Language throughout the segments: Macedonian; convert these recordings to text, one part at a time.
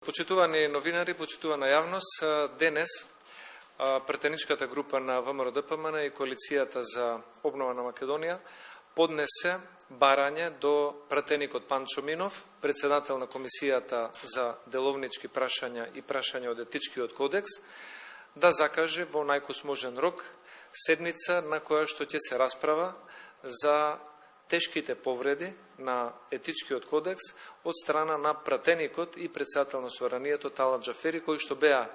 Почитувани новинари, почитувана јавност, денес претеничката група на ВМРО-ДПМН и Коалицијата за обнова на Македонија поднесе барање до пратеникот Панчо Минов, председател на Комисијата за деловнички прашања и прашања од етичкиот кодекс, да закаже во најкосможен рок седница на која што ќе се расправа за тешките повреди на етичкиот кодекс од страна на пратеникот и председател на Собранието Талат Џафери, кои што беа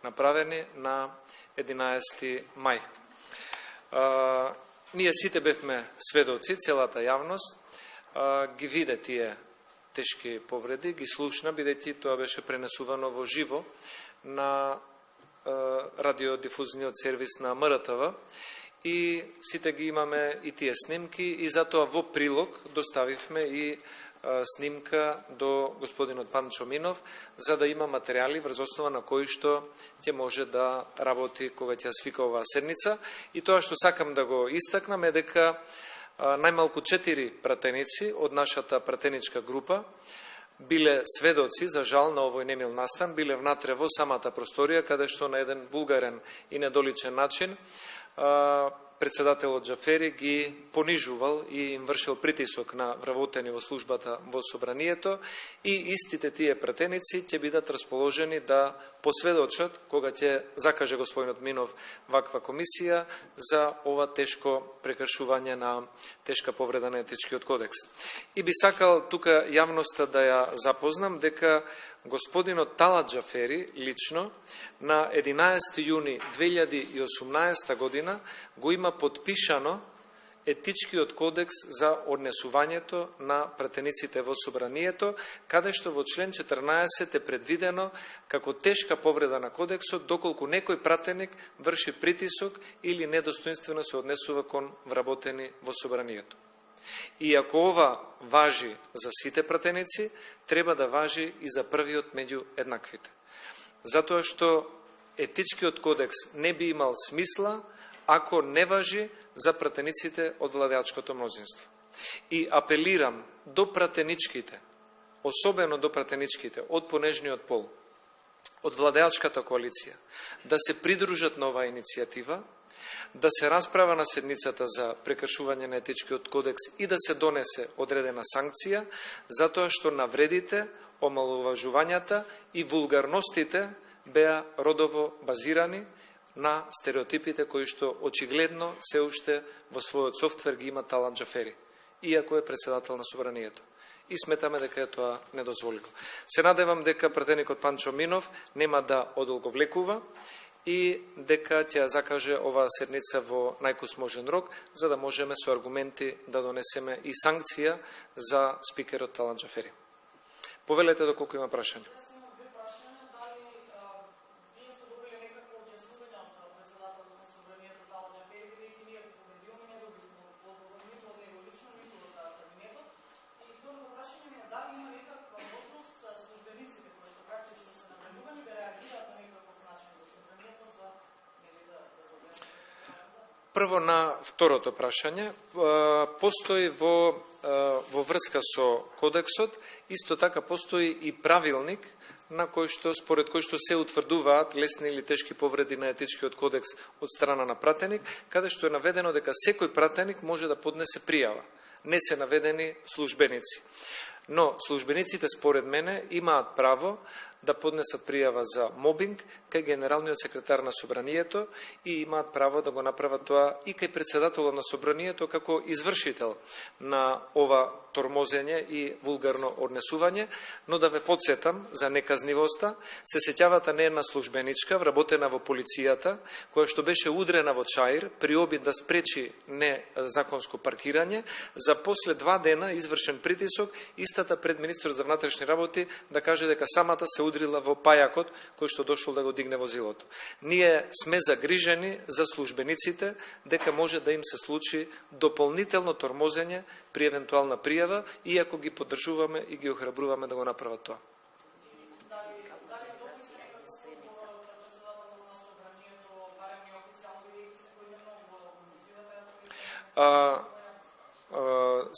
направени на 11 мај. Ние сите бевме сведоци, целата јавност ги виде тие тешки повреди, ги слушна, бидејќи тоа беше пренесувано во живо на радиодифузниот сервис на МРТВ, и сите ги имаме и тие снимки, и затоа во прилог доставивме и снимка до господинот Панчо Минов, за да има материјали врз основа на кои што ќе може да работи кога ќе свика оваа седница. И тоа што сакам да го истакнам е дека најмалку 4 пратеници од нашата пратеничка група биле сведоци, за жал, на овој немил настан, биле внатре во самата просторија, каде што на еден вулгарен и недоличен начин председателот Џафери ги понижувал и им вршил притисок на вработени во службата во Собранието, и истите тие пратеници ќе бидат расположени да посведочат кога ќе закаже господинот Минов ваква комисија за ова тешко прекршување на тешка повреда на етичкиот кодекс. И би сакал тука јавноста да ја запознам дека господинот Талат Џафери лично на 11 јуни 2018 година го има подпишано етичкиот кодекс за однесувањето на пратениците во Собранието, каде што во член 14 е предвидено како тешка повреда на кодексот доколку некој пратеник врши притисок или недостоинствено се однесува кон вработени во Собранието. И ако ова важи за сите пратеници, треба да важи и за првиот меѓу еднаквите. Затоа што етичкиот кодекс не би имал смисла ако не важи за пратениците од владеачкото мнозинство. И апелирам до пратеничките, особено до пратеничките од понежниот пол, од владеачката коалиција, да се придружат на оваа иницијатива, да се расправа на седницата за прекршување на етичкиот кодекс и да се донесе одредена санкција, затоа што навредите, омаловажувањата и вулгарностите беа родово базирани на стереотипите кои што очигледно се уште во својот софтвер ги има Талат Џафери, иако е председател на Собранието. И сметаме дека е тоа недозволено. Се надевам дека пратеникот Панчо Минов нема да одолговлекува и дека ќе закаже оваа седница во најкосможен рок, за да можеме со аргументи да донесеме и санкција за спикерот Талат Џафери. Повелете доколку има прашање. Прво на второто прашање, постои во врска со кодексот, исто така постои и правилник на кој што, според кој што се утврдуваат лесни или тешки повреди на етичкиот кодекс од страна на пратеник, каде што е наведено дека секој пратеник може да поднесе пријава. Не се наведени службеници. Но службениците, според мене, имаат право да поднесат пријава за мобинг кај генералниот секретар на Собранието и имаат право да го направат тоа и кај председателот на Собранието како извршител на ова тормозење и вулгарно однесување, но да ве подсетам за неказнивоста. Се сеќавате не една службеничка вработена во полицијата, која што беше удрена во чаир при обид да спречи незаконско паркирање, за после 2 дена извршен притисок, истата пред министерот за внатрешни работи да каже дека самата се удрила во пајакот кој што дошол да го дигне возилото. Ние сме загрижени за службениците дека може да им се случи дополнително тормозење при евентуална пријава, иако ги поддржуваме и ги охрабруваме да го направат тоа.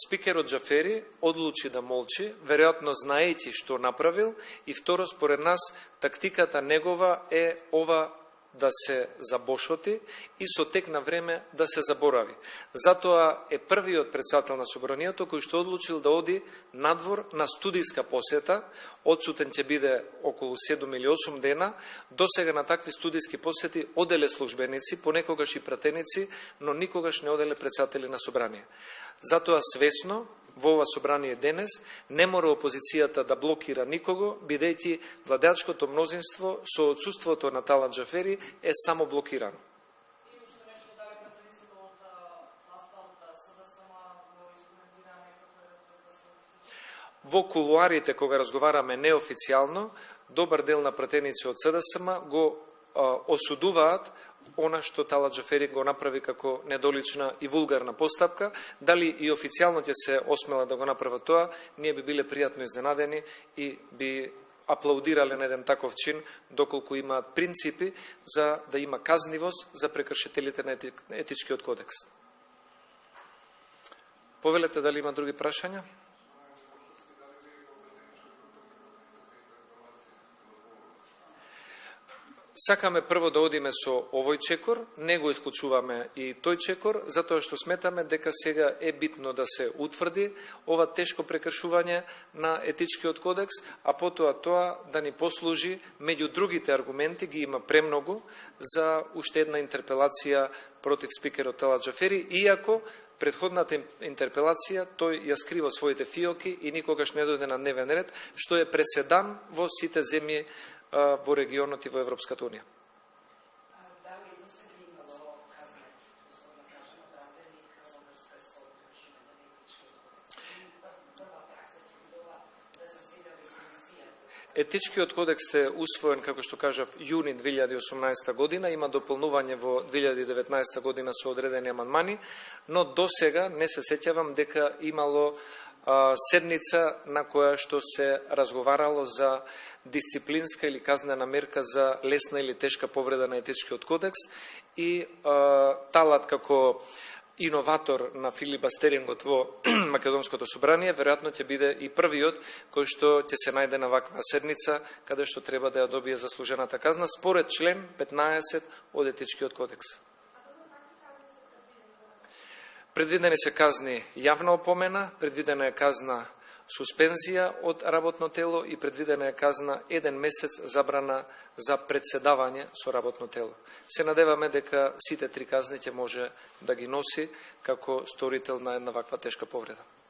спикерот Џафери одлучи да молчи, веројатно знаејќи што направил, и второ, според нас, тактиката негова е ова да се забошоти и со тек на време да се заборави. Затоа е првиот председател на Собранието кој што одлучил да оди надвор на студиска посета. Одсутен ќе биде околу 7 или 8 дена. До сега на такви студиски посети оделе службеници, понекогаш и пратеници, но никогаш не оделе председатели на Собрание. Затоа свесно во ова собрание денес не мора опозицијата да блокира никого, бидејќи владеачкото мнозинство со отсуството на Талат Џафери е само блокирано. Во кулуарите, кога разговараме неофицијално, добар дел на пратеници од СДСМ го осудуваат она што Талат Џафери го направи како недолична и вулгарна постапка. Дали и официјално ќе се осмела да го направат тоа, ние би биле пријатно изненадени и би аплаудирале на еден таков чин, доколку имаат принципи за да има казнивост за прекршителите на етичкиот кодекс. Повелете дали има други прашања? Сакаме прво да одиме со овој чекор, не го исклучуваме и тој чекор, затоа што сметаме дека сега е битно да се утврди ова тешко прекршување на етичкиот кодекс, а потоа тоа да ни послужи, меѓу другите аргументи, ги има премногу, за уште една интерпелација против спикерот Талат Џафери, иако предходната интерпелација тој ја скрива своите фиоки и никогаш не дојде на дневен ред, што е преседан во сите земји во регионот и во Европската унија. Дали до сега имало казнет, условно кажано, пратеник во врска со прекршување на етичкиот кодекс? Прва пракса ќе бидела да заседава комисијата. Етичкиот кодекс е усвоен, како што кажав, јуни 2018 година, има дополнување во 2019 година со одредени амандмани, но до сега не се сеќавам дека имало седница на која што се разговарало за дисциплинска или казнена мерка за лесна или тешка повреда на етичкиот кодекс, и Талат како иноватор на филибастерингот во Македонското собрание веројатно ќе биде и првиот кој што ќе се најде на ваква седница каде што треба да ја добие заслужената казна според член 15 од етичкиот кодекс. Предвидени се казни јавна опомена, предвидена е казна суспензија од работно тело и предвидена е казна 1 месец забрана за председавање со работно тело. Се надеваме дека сите 3 казни ќе може да ги носи како сторител на една ваква тешка повреда.